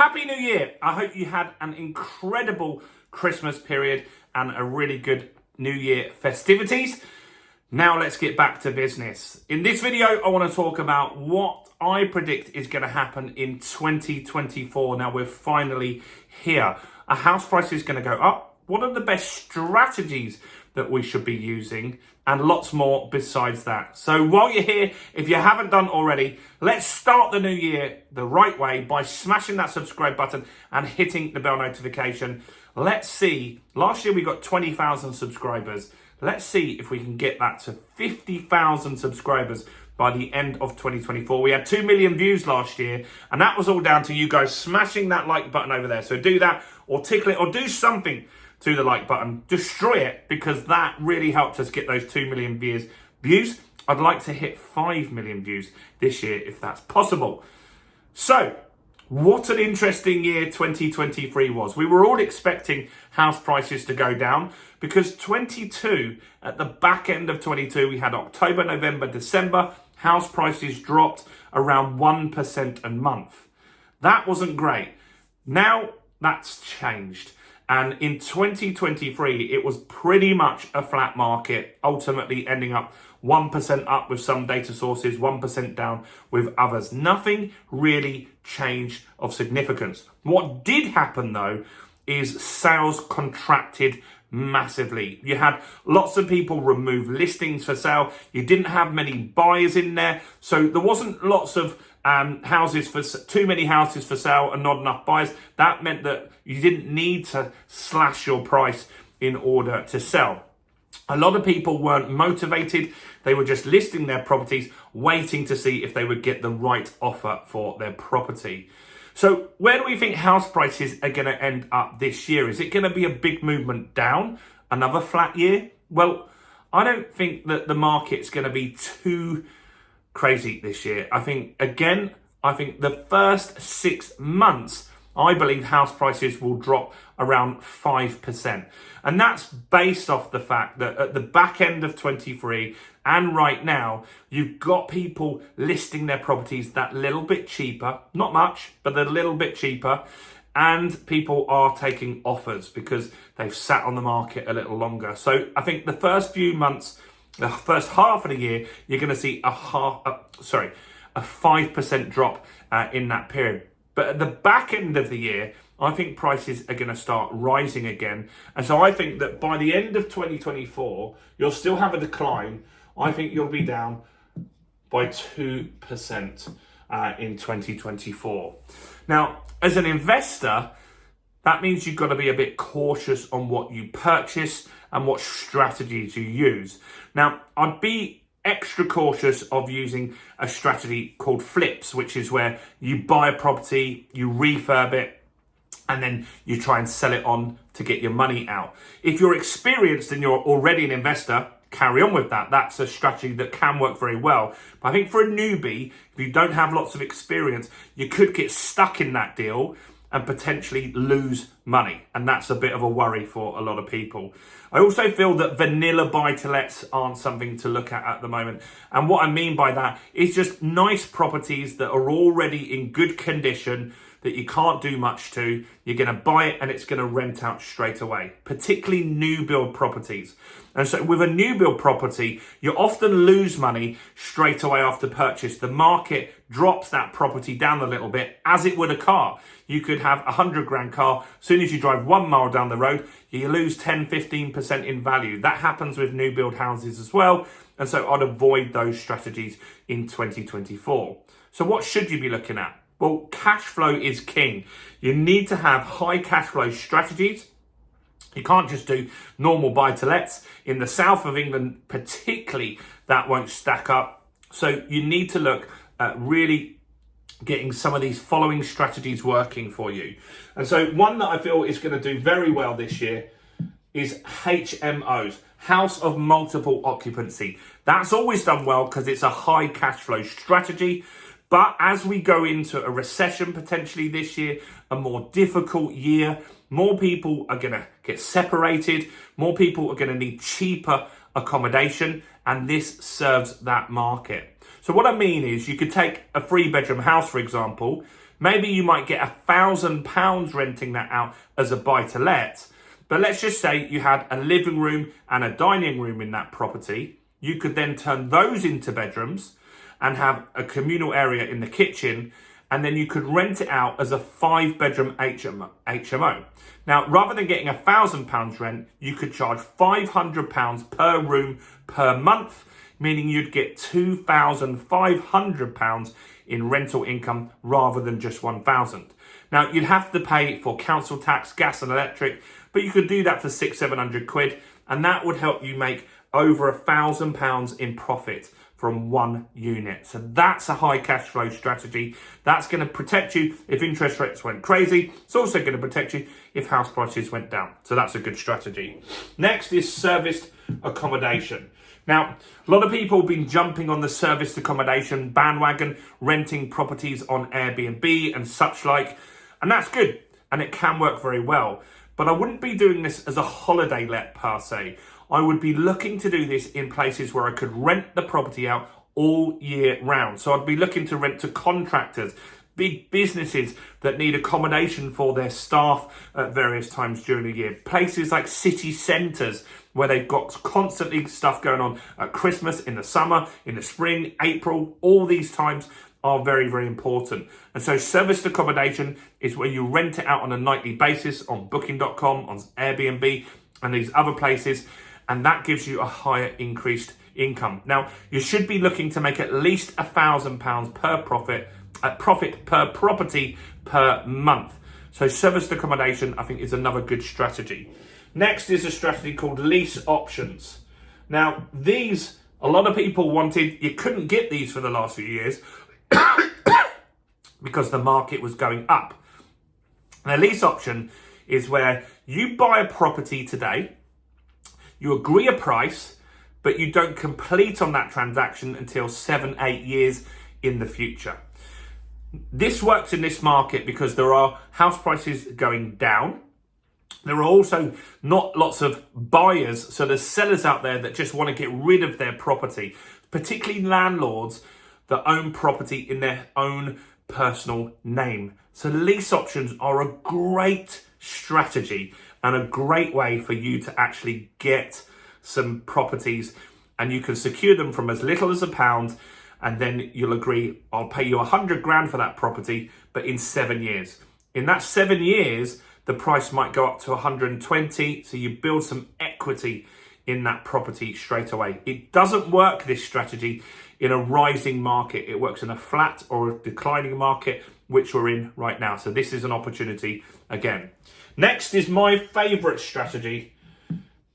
Happy New Year. I hope you had an incredible Christmas period and a really good New Year festivities. Now let's get back to business. In this video, I want to talk about what I predict is going to happen in 2024. Now we're finally here. A house price is going to go up. What are the best strategies that we should be using? And lots more besides that. So while you're here, if you haven't done already, let's start the new year the right way by smashing that subscribe button and hitting the bell notification. Let's see, last year we got 20,000 subscribers. Let's see if we can get that to 50,000 subscribers by the end of 2024. We had 2 million views last year, and that was all down to you guys smashing that like button over there. So do that, or tickle it, or do something to the like button. Destroy it, because that really helped us get those 2 million views. I'd like to hit 5 million views this year if that's possible. So what an interesting year 2023 was. We were all expecting house prices to go down because 22, at the back end of 22, we had October, November, December, house prices dropped around 1% a month. That wasn't great. Now that's changed. And in 2023, it was pretty much a flat market, ultimately ending up 1% up with some data sources, 1% down with others. Nothing really changed of significance. What did happen, though, is sales contracted massively. You had lots of people remove listings for sale. You didn't have many buyers in there. So there wasn't lots of too many houses for sale and not enough buyers. That meant that you didn't need to slash your price in order to sell. A lot of people weren't motivated. They were just listing their properties, waiting to see if they would get the right offer for their property. So where do we think house prices are going to end up this year? Is it going to be a big movement down? Another flat year? Well, I don't think that the market's going to be too crazy this year. I think the first 6 months, I believe house prices will drop around 5%. And that's based off the fact that at the back end of 23 and right now, you've got people listing their properties that little bit cheaper, not much, but a little bit cheaper. And people are taking offers because they've sat on the market a little longer. So I think the first few months, the first half of the year, you're going to see a 5% drop in that period. But at the back end of the year, I think prices are going to start rising again. And so I think that by the end of 2024, you'll still have a decline. I think you'll be down by 2% in 2024. Now, as an investor, that means you've got to be a bit cautious on what you purchase and what strategies you use. Now, I'd be extra cautious of using a strategy called flips, which is where you buy a property, you refurb it, and then you try and sell it on to get your money out. If you're experienced and you're already an investor, carry on with that. That's a strategy that can work very well. But I think for a newbie, if you don't have lots of experience, you could get stuck in that deal and potentially lose money. And that's a bit of a worry for a lot of people. I also feel that vanilla buy-to-lets aren't something to look at the moment. And what I mean by that is just nice properties that are already in good condition, that you can't do much to. You're going to buy it and it's going to rent out straight away, particularly new build properties. And so with a new build property, you often lose money straight away after purchase. The market drops that property down a little bit, as it would a car. You could have a 100 grand car. As soon as you drive 1 mile down the road, you lose 10, 15% in value. That happens with new build houses as well. And so I'd avoid those strategies in 2024. So what should you be looking at? Well, cash flow is king. You need to have high cash flow strategies. You can't just do normal buy-to-lets. In the south of England, particularly, that won't stack up. So you need to look at really getting some of these following strategies working for you. And so one that I feel is going to do very well this year is HMOs, house of multiple occupancy. That's always done well because it's a high cash flow strategy. But as we go into a recession potentially this year, a more difficult year, more people are going to get separated, more people are going to need cheaper accommodation, and this serves that market. So what I mean is you could take a 3-bedroom house, for example, Maybe you might get £1,000 renting that out as a buy-to-let. But let's just say you had a living room and a dining room in that property. You could then turn those into bedrooms and have a communal area in the kitchen, and then you could rent it out as a 5-bedroom HMO. Now, rather than getting £1,000 rent, you could charge £500 per room per month, meaning you'd get £2,500 in rental income rather than just £1,000. Now, you'd have to pay for council tax, gas and electric, but you could do that for £600-700, and that would help you make over £1,000 in profit from one unit. So that's a high cash flow strategy. That's going to protect you if interest rates went crazy. It's also going to protect you if house prices went down. So that's a good strategy. Next is serviced accommodation. Now, a lot of people have been jumping on the serviced accommodation bandwagon, renting properties on Airbnb and such like, and that's good, and it can work very well. But I wouldn't be doing this as a holiday let per se. I would be looking to do this in places where I could rent the property out all year round. So I'd be looking to rent to contractors, big businesses that need accommodation for their staff at various times during the year. Places like city centres where they've got constantly stuff going on at Christmas, in the summer, in the spring, April, all these times are very, very important. And so serviced accommodation is where you rent it out on a nightly basis on booking.com, on Airbnb and these other places. And that gives you a higher increased income. Now, you should be looking to make at least £1,000 per profit per property per month. So serviced accommodation, I think, is another good strategy. Next is a strategy called lease options. Now, these, a lot of people wanted, you couldn't get these for the last few years because the market was going up. Now, lease option is where you buy a property today, you agree a price, but you don't complete on that transaction until 7-8 years in the future. This works in this market because there are house prices going down. There are also not lots of buyers, so there's sellers out there that just want to get rid of their property, particularly landlords that own property in their own personal name. So lease options are a great strategy and a great way for you to actually get some properties, and you can secure them from as little as £1, and then you'll agree, I'll pay you 100 grand for that property, but in 7 years. In that 7 years, the price might go up to 120, so you build some equity in that property straight away. It doesn't work, this strategy, in a rising market. It works in a flat or a declining market, which we're in right now. So this is an opportunity again. Next is my favorite strategy,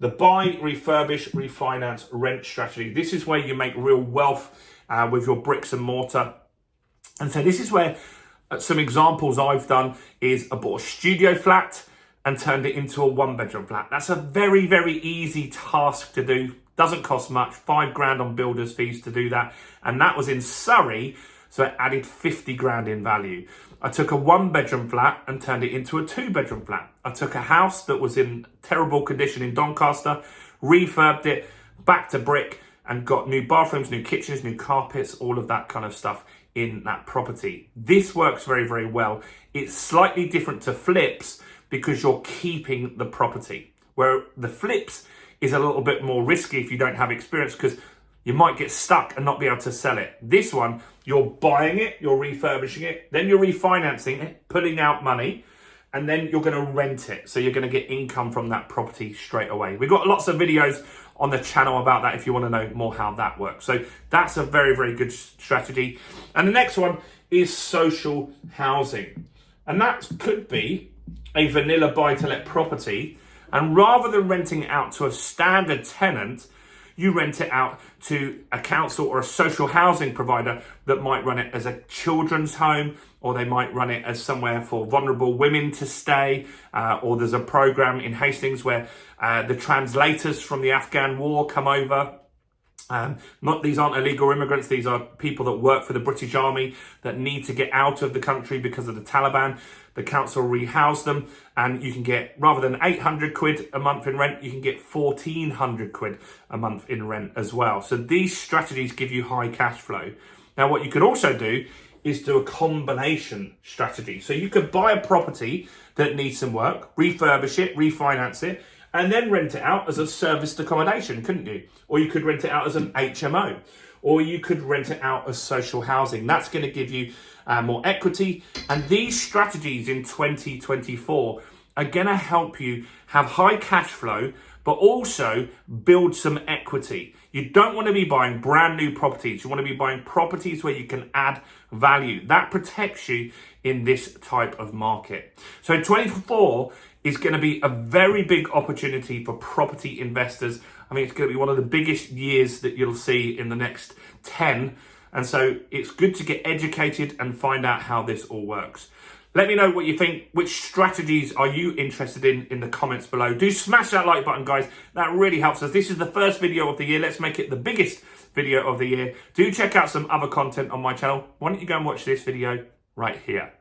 the buy, refurbish, refinance, rent strategy. This is where you make real wealth with your bricks and mortar. And so this is where some examples I've done is I bought a studio flat and turned it into a 1-bedroom flat. That's a very, very easy task to do. Doesn't cost much, 5 grand on builder's fees to do that. And that was in Surrey, so it added 50 grand in value. I took a 1-bedroom flat and turned it into a 2-bedroom flat. I took a house that was in terrible condition in Doncaster, refurbed it back to brick, and got new bathrooms, new kitchens, new carpets, all of that kind of stuff in that property. This works very, very well. It's slightly different to flips because you're keeping the property, where the flips is a little bit more risky if you don't have experience because you might get stuck and not be able to sell it. This one, you're buying it, you're refurbishing it, then you're refinancing it, putting out money, and then you're going to rent it. So you're going to get income from that property straight away. We've got lots of videos on the channel about that if you want to know more how that works. So that's a very, very good strategy. And the next one is social housing. And that could be a vanilla buy-to-let property. And rather than renting it out to a standard tenant, you rent it out to a council or a social housing provider that might run it as a children's home, or they might run it as somewhere for vulnerable women to stay, or there's a program in Hastings where the translators from the Afghan war come over. These aren't illegal immigrants, these are people that work for the British Army that need to get out of the country because of the Taliban. The council rehouse them, and you can get, rather than 800 quid a month in rent, you can get 1,400 quid a month in rent as well. So these strategies give you high cash flow. Now, what you could also do is do a combination strategy. So you could buy a property that needs some work, refurbish it, refinance it, and then rent it out as a serviced accommodation, couldn't you? Or you could rent it out as an HMO, or you could rent it out as social housing. That's going to give you more equity. And these strategies in 2024 are going to help you have high cash flow, but also build some equity. You don't want to be buying brand new properties. You want to be buying properties where you can add value. That protects you in this type of market. So 24 is going to be a very big opportunity for property investors. I mean, it's going to be one of the biggest years that you'll see in the next 10. And so it's good to get educated and find out how this all works. Let me know what you think. Which strategies are you interested in the comments below? Do smash that like button, guys. That really helps us. This is the first video of the year. Let's make it the biggest video of the year. Do check out some other content on my channel. Why don't you go and watch this video right here?